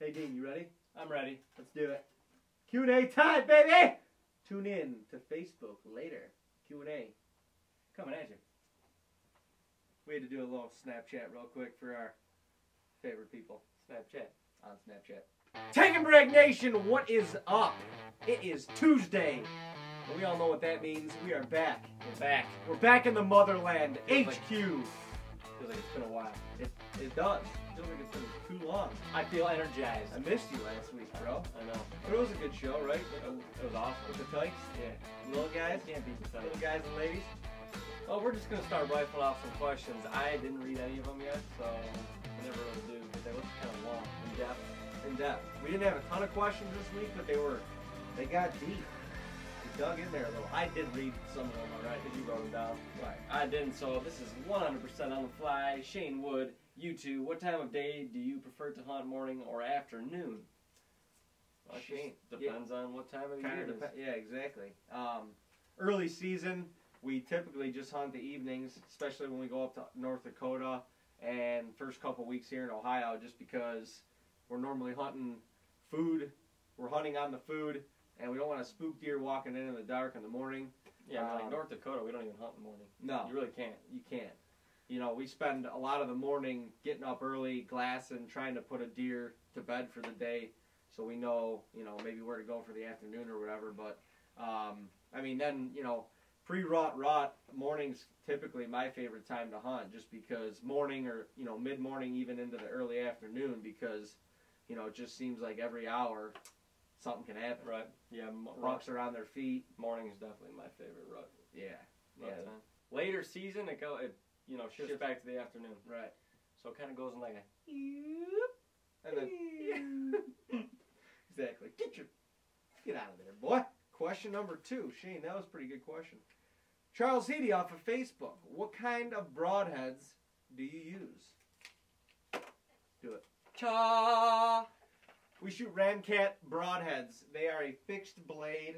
Hey, Dean, you ready? I'm ready. Let's do it. Q&A time, baby! Tune in to Facebook later. Q&A. Coming at you. We had to do a little Snapchat real quick for our favorite people. Snapchat. On Snapchat. Take a break, nation! What is up? It is Tuesday. And we all know what that means. We are back. We're back. We're back in the motherland. Feels HQ. Feels like it's been a while. It does. Feels like it's been too long. I feel energized. I missed you last week, bro. I know. But it was a good show, right? It was awesome. With the tykes? Yeah. Little guys? Can't beat the Little Titans. guys and ladies? Well, we're just gonna start rifling off some questions. I didn't read any of them yet, so I never really do. But they look kind of long, in depth. In depth. We didn't have a ton of questions this week, but they got deep. We dug in there a little. I did read some of them already. You wrote them down. Right. I didn't, so this is 100% on the fly. Shane Wood, you two, what time of day do you prefer to hunt, morning or afternoon? Well, it Shane, just depends on what time of the year it is. Yeah, exactly. Early season, we typically just hunt the evenings, especially when we go up to North Dakota and first couple weeks here in Ohio, just because we're normally hunting food. We're hunting on the food, and we don't want to spook deer walking in the dark in the morning. Yeah, like North Dakota, we don't even hunt in the morning. No. You really can't. You can't. You know, we spend a lot of the morning getting up early, glassing, trying to put a deer to bed for the day, so we know, maybe where to go for the afternoon or whatever. But, then, pre-rut, morning's typically my favorite time to hunt, just because morning or, mid-morning even into the early afternoon, because, it just seems like every hour something can happen. Right. Yeah. Bucks are on their feet. Morning is definitely my favorite rut. Yeah. Rut time. Later season, it shifts back to the afternoon. Right. So it kind of goes in like a. And then, exactly. Get out of there, boy. Question number 2. Shane, that was a pretty good question. Charles Heady off of Facebook. What kind of broadheads do you use? Do it. Cha! We shoot Ramcat broadheads. They are a fixed blade,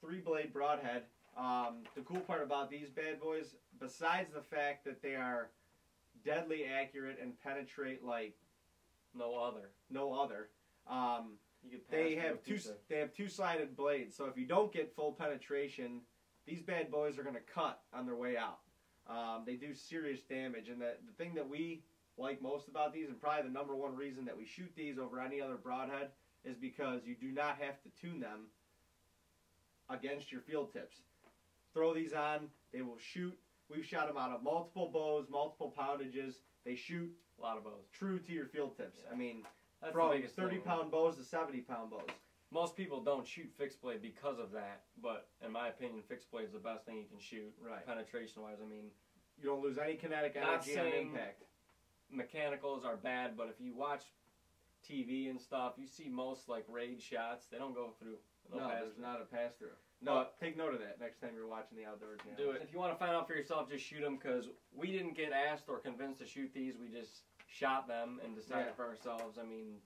3-blade broadhead. The cool part about these bad boys, besides the fact that they are deadly accurate and penetrate like no other. They have two-sided blades, so if you don't get full penetration, these bad boys are going to cut on their way out. They do serious damage, and the thing that we like most about these, and probably the number one reason that we shoot these over any other broadhead, is because you do not have to tune them against your field tips. Throw these on, they will shoot. We've shot them out of multiple bows, multiple poundages. They shoot a lot of bows. True to your field tips. Yeah. That's from the biggest 30-pound bows to 70-pound bows. Most people don't shoot fixed blade because of that, but in my opinion, fixed blade is the best thing you can shoot. Right. Penetration-wise, you don't lose any kinetic energy on impact. Mechanicals are bad, but if you watch TV and stuff, you see most like raid shots, they don't go through. No, there's not a pass-through. No, take note of that next time you're watching the outdoors. Do it. If you want to find out for yourself, just shoot them, because we didn't get asked or convinced to shoot these. We just shot them and decided for ourselves.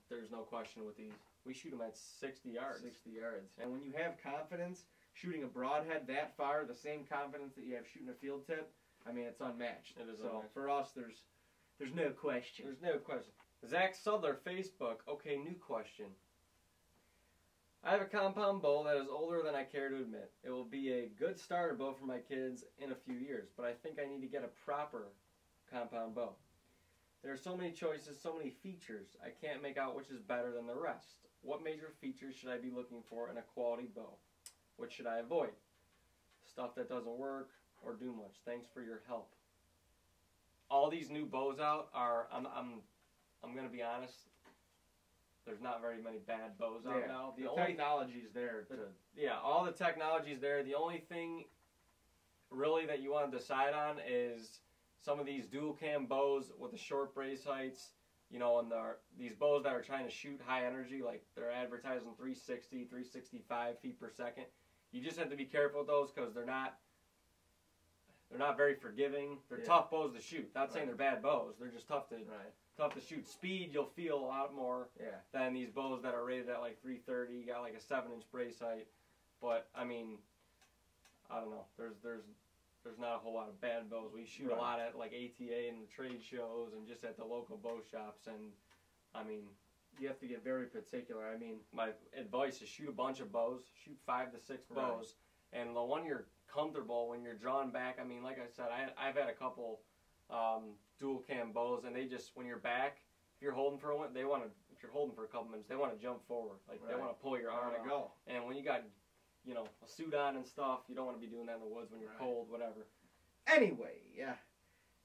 There's no question with these. We shoot them at 60 yards. 60 yards. And when you have confidence shooting a broadhead that far, the same confidence that you have shooting a field tip, it's unmatched. It is so unmatched. For us, there's no question. There's no question. Zach Sudler, Facebook. Okay, new question. I have a compound bow that is older than I care to admit. It will be a good starter bow for my kids in a few years, but I think I need to get a proper compound bow. There are so many choices, so many features. I can't make out which is better than the rest. What major features should I be looking for in a quality bow? What should I avoid? Stuff that doesn't work or do much. Thanks for your help. All these new bows out are, I'm going to be honest, there's not very many bad bows out now. The technology's there. All the technology's there. The only thing really that you want to decide on is some of these dual cam bows with the short brace heights, and these bows that are trying to shoot high energy, like they're advertising 360, 365 feet per second. You just have to be careful with those, because they're not very forgiving. They're tough bows to shoot. Not saying they're bad bows. They're just tough to shoot. Speed, you'll feel a lot more than these bows that are rated at like 330. You got like a 7-inch brace height. But I don't know. There's not a whole lot of bad bows. We shoot a lot at like ATA and the trade shows and just at the local bow shops. And you have to get very particular. I mean, my advice is shoot a bunch of bows, shoot 5 to 6 bows, and the one you're comfortable when you're drawn back. I mean, like I said, I've had a couple dual cam bows, and they just, when you're back, if you're holding for one, if you're holding for a couple minutes, they want to jump forward, like they want to pull your arm out. Go. And when you got, you know, a suit on and stuff, you don't want to be doing that in the woods when you're cold, whatever. Anyway, yeah,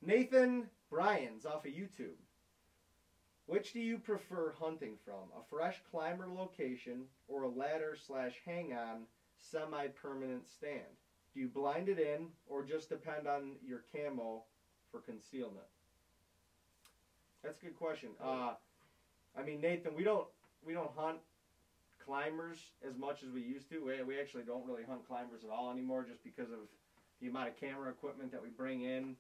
Nathan Bryans off of YouTube. Which do you prefer hunting from? A fresh climber location or a ladder/hang-on semi-permanent stand? Do you blind it in or just depend on your camo for concealment? That's a good question. I mean, Nathan, we don't hunt climbers as much as we used to. We actually don't really hunt climbers at all anymore, just because of the amount of camera equipment that we bring in.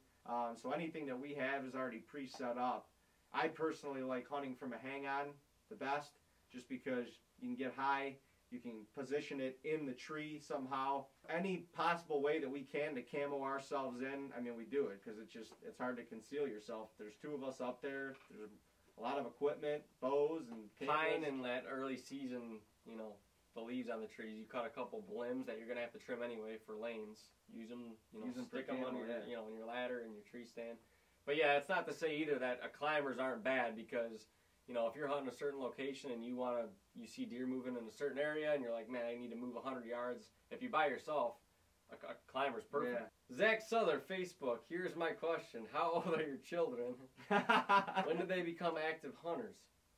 So anything that we have is already pre-set up. I personally like hunting from a hang-on the best, just because you can get high, you can position it in the tree somehow. Any possible way that we can to camo ourselves in, I mean, we do it, because it's hard to conceal yourself. There's 2 of us up there. There's a lot of equipment, bows and pine in that early season, you know, the leaves on the trees. You cut a couple limbs that you're gonna have to trim anyway for lanes. Use them, you know, stick them on your, you know, in your ladder and your tree stand. But yeah, it's not to say either that climbers aren't bad, because, you know, if you're hunting a certain location and you see deer moving in a certain area and you're like, man, I need to move 100 yards. If you by yourself, a climber's perfect. Yeah. Zach Souther, Facebook. Here's my question: how old are your children? When did they become active hunters?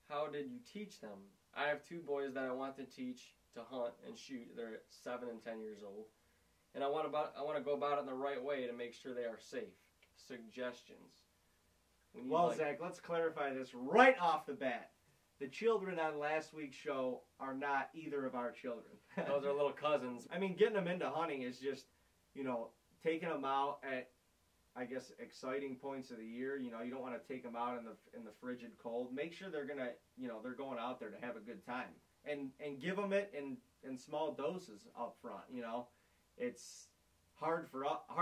How did you teach them? I have 2 boys that I want to teach to hunt and shoot. They're 7 and 10 years old, and I want to go about it in the right way to make sure they are safe. Suggestions. Well, Zach, let's clarify this right off the bat. The children on last week's show are not either of our children. Those are little cousins. I mean, getting them into hunting is just, you know, taking them out at, I guess, exciting points of the year. You know, you don't want to take them out in the frigid cold. Make sure they're gonna, you know, they're going out there to have a good time, and give them it in small doses up front. You know, it's hard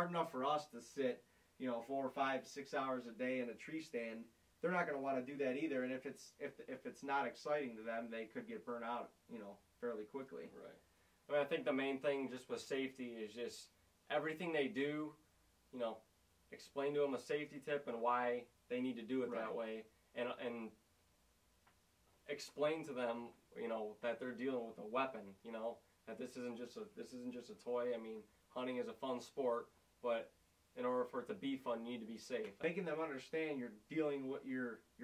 enough for us to sit, you know, 4, 5, 6 hours a day in a tree stand. They're not going to want to do that either, and if it's not exciting to them, they could get burnt out, you know, fairly quickly. Right. I mean, I think the main thing just with safety is just everything they do, you know, explain to them a safety tip and why they need to do it that way, and explain to them, you know, that they're dealing with a weapon, you know, that this isn't just a toy. I mean, hunting is a fun sport, but in order for it to be fun, you need to be safe. Making them understand you're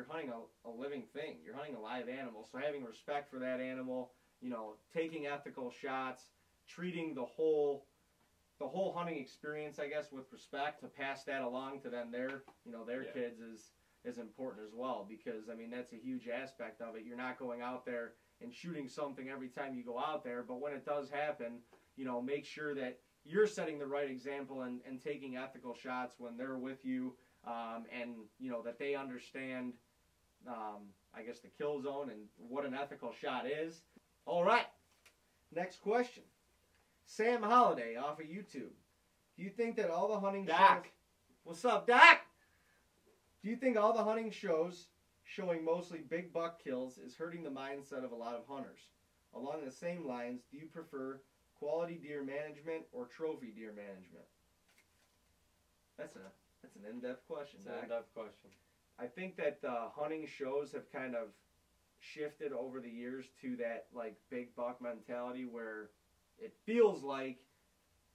hunting a living thing. You're hunting a live animal. So having respect for that animal, you know, taking ethical shots, treating the whole hunting experience, I guess, with respect, to pass that along to them, their kids is important as well, because I mean, that's a huge aspect of it. You're not going out there and shooting something every time you go out there, but when it does happen, you know, make sure that you're setting the right example and taking ethical shots when they're with you, and, you know, that they understand, I guess, the kill zone and what an ethical shot is. All right, next question. Sam Holiday off of YouTube. Do you think that all the hunting shows... What's up, Doc? Do you think all the hunting shows showing mostly big buck kills is hurting the mindset of a lot of hunters? Along the same lines, do you prefer quality deer management or trophy deer management? That's an in-depth question. It's an in-depth question. I think that the hunting shows have kind of shifted over the years to that, like, big buck mentality, where it feels like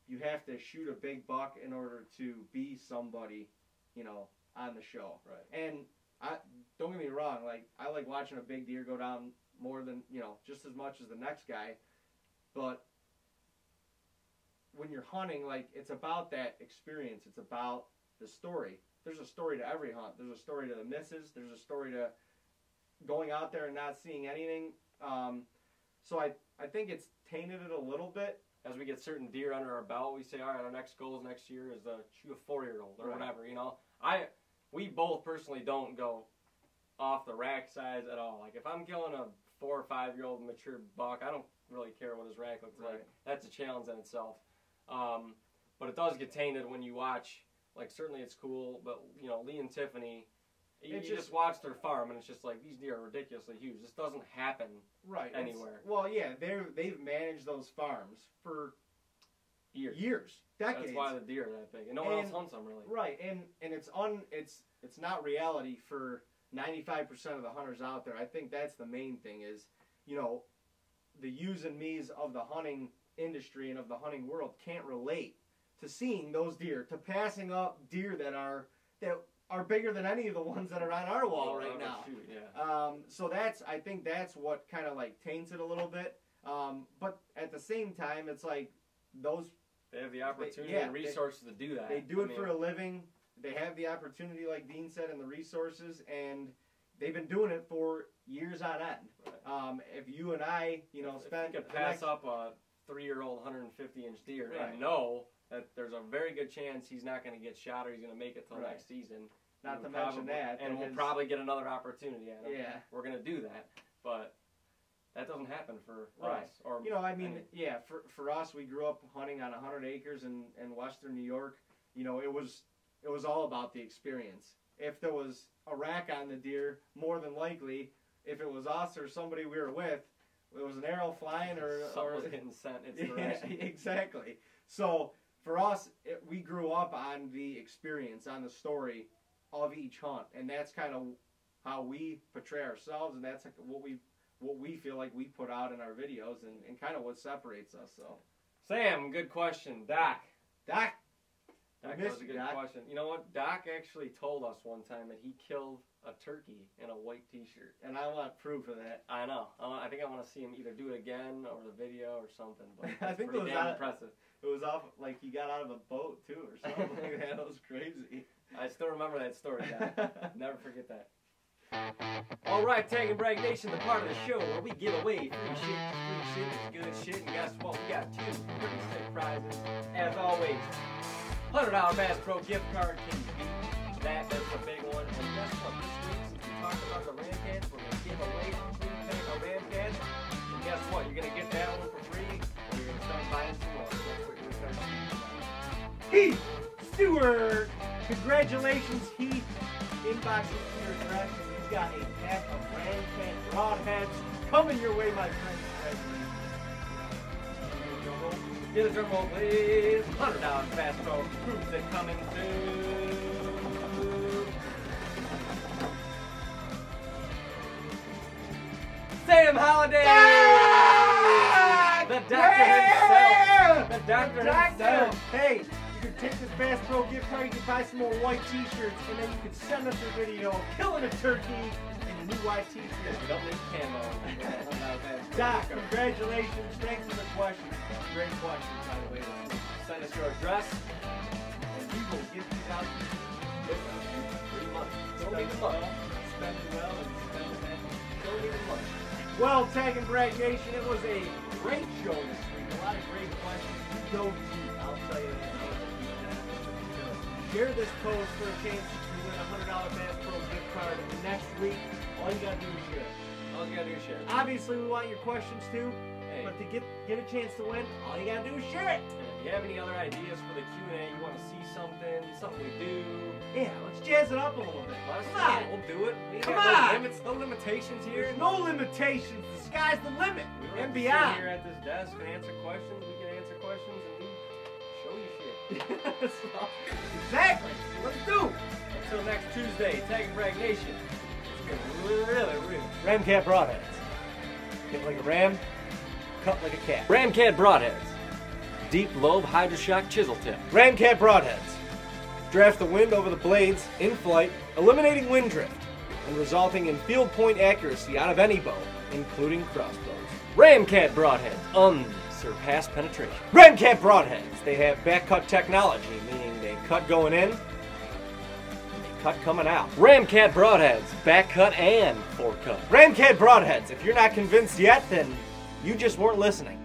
you have to shoot a big buck in order to be somebody, you know, on the show. Right. And don't get me wrong, like, I like watching a big deer go down more than, you know, just as much as the next guy, but when you're hunting, like, it's about that experience. It's about the story. There's a story to every hunt. There's a story to the misses. There's a story to going out there and not seeing anything. So I think it's tainted it a little bit. As we get certain deer under our belt, we say, all right, our next goals next year is to shoot a 4-year-old or whatever, you know. We both personally don't go off the rack size at all. Like, if I'm killing a 4 or 5-year-old mature buck, I don't really care what his rack looks like. That's a challenge in itself. But it does get tainted when you watch, like, certainly it's cool, but, you know, Lee and Tiffany You just watch their farm, and it's just like, these deer are ridiculously huge. This doesn't happen anywhere. Well, yeah, they've managed those farms for years, decades. That's why the deer are that big, and no one else hunts them really. Right, and it's not reality for 95% of the hunters out there. I think that's the main thing is, you know, the yous and me's of the hunting industry and of the hunting world can't relate to seeing those deer, to passing up deer that are bigger than any of the ones that are on our wall right now. Shoot, yeah. So I think that's what kind of like taints it a little bit. But at the same time, it's like they have the opportunity and resources to do that. They do it for a living. They have the opportunity, like Dean said, and the resources, and they've been doing it for years on end. Right. If you and I, you know, if you could pass up a 3-year-old 150-inch deer and know that there's a very good chance he's not going to get shot or he's going to make it till next season. Not to mention that. And we'll probably get another opportunity at him. Yeah. We're going to do that. But that doesn't happen for us. Or you know, I mean, for us, we grew up hunting on 100 acres in western New York. You know, it was all about the experience. If there was a rack on the deer, more than likely, if it was us or somebody we were with, it was an arrow flying or was getting sent its direction. Yeah, exactly. So for us, we grew up on the experience, on the story of each hunt, and that's kind of how we portray ourselves, and that's what we feel like we put out in our videos, and kind of what separates us. So, Sam, good question. Doc, that was a good question. You know what? Doc actually told us one time that he killed a turkey in a white T-shirt, and I want proof of that. I know. I think I want to see him either do it again or the video or something. But I think it was damn impressive. It was off like he got out of a boat too, or something like that. It was crazy. I still remember that story, Doc. Never forget that. All right, Tag and Brag Nation, the part of the show where we give away free shit is good shit, and guess what? We got 2 pretty sick prizes. As always, $100 Bass Pro gift card. Can you beat that? That's a big one. And guess what? This week, since we talked about the Ramcats, we're going to give away 2 packs of Ramcats. And guess what? You're going to get that one for free, or you're going to start buying some more. That's what you're going to start doing. Heath Stewart! Congratulations, Heath. Inbox is to your address, and you've got a pack of Ramcat broadheads coming your way, my friends. Get a drum roll, please. $100 Bass Pro proves it coming soon. Sam Holiday! The doctor himself! The doctor himself! Hey! You can take this Bass Pro gift card, you can buy some more white t-shirts, and then you can send us a video of killing a turkey in a new white t-shirt. Don't need camo. Doc, congratulations. Thanks for the question. Great question, by the way. Send us your address, and we will give these out to you. 3 months. Don't even look. Spend it well and spend it then. Don't even look. Well, Tag and Brag Nation, it was a great show this week. A lot of great questions. We dove deep, I'll tell you that. Share this post for a chance to win a $100 Bass Pro gift card next week. All you gotta do is share. All you gotta do is share. Obviously, we want your questions too, but to get a chance to win, all you gotta do is share it. And if you have any other ideas for the Q&A, you want to see something we do, yeah, let's jazz it up a little bit. Come on, we'll do it. Come on. No limitations here. There's no limitations. The sky's the limit. We don't and have to beyond. sit here at this desk and answer questions. We can answer questions and we show you shit. Exactly. Let's do. Until next Tuesday, Tag and Brag Nation. It's really. Ramcat broadheads. Hit like a ram, cut like a cat. Ramcat broadheads. Deep lobe Hydroshock chisel tip. Ramcat broadheads. Draft the wind over the blades in flight, eliminating wind drift, and resulting in field point accuracy out of any bow, including crossbows. Ramcat broadheads. Unsurpassed penetration. Ramcat broadheads. They have back cut technology, meaning they cut going in, and they cut coming out. Ramcat broadheads. Back cut and fork cut. Ramcat broadheads. If you're not convinced yet, then you just weren't listening.